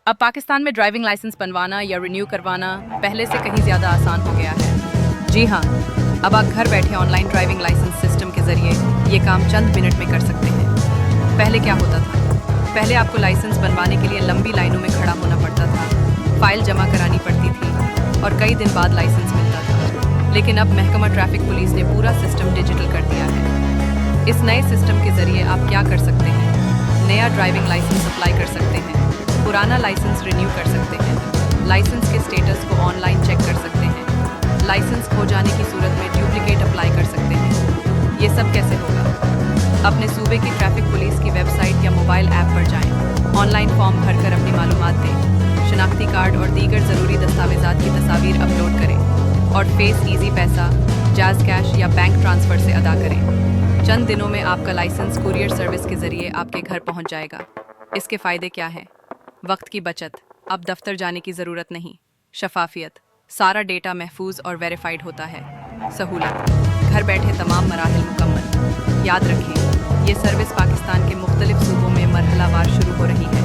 अब पाकिस्तान में driving licence बनवाना या रिन्यू करवाना पहले से कहीं ज़्यादा आसान हो गया है। जी हाँ, अब आप घर बैठे ऑनलाइन ड्राइविंग लाइसेंस सिस्टम के ज़रिए ये काम चंद मिनट में कर सकते हैं। पहले क्या होता था? पहले आपको लाइसेंस बनवाने के लिए लंबी लाइनों में खड़ा होना पड़ता था, फाइल जमा करानी पड़ती थी और कई दिन बाद लाइसेंस मिलता था। लेकिन अब महकमा ट्रैफिक पुलिस ने पूरा सिस्टम डिजिटल कर दिया है। इस नए सिस्टम के ज़रिए आप क्या कर सकते हैं? नया ड्राइविंग लाइसेंस अप्लाई कर सकते हैं, पुराना लाइसेंस रिन्यू कर सकते हैं, लाइसेंस के स्टेटस को ऑनलाइन चेक कर सकते हैं, लाइसेंस खो जाने की सूरत में डुप्लीकेट अप्लाई कर सकते हैं। ये सब कैसे होगा? अपने सूबे की ट्रैफिक पुलिस की वेबसाइट या मोबाइल ऐप पर जाएं, ऑनलाइन फॉर्म भरकर अपनी मालूमात दें, शनाख्ती कार्ड और दीगर ज़रूरी दस्तावेज़ात की तस्वीर अपलोड करें और फेस ईजी पैसा, जाज़ कैश या बैंक ट्रांसफ़र से अदा करें। चंद दिनों में आपका लाइसेंस कुरियर सर्विस के ज़रिए आपके घर पहुंच जाएगा। इसके फ़ायदे क्या हैं? वक्त की बचत, अब दफ्तर जाने की ज़रूरत नहीं। शफाफियत, सारा डेटा महफूज और वेरीफाइड होता है। सहूलत, घर बैठे तमाम मराहिल मुकम्मल। याद रखें, ये सर्विस पाकिस्तान के मुख्तलिफ सूबों में मरहलावार शुरू हो रही है।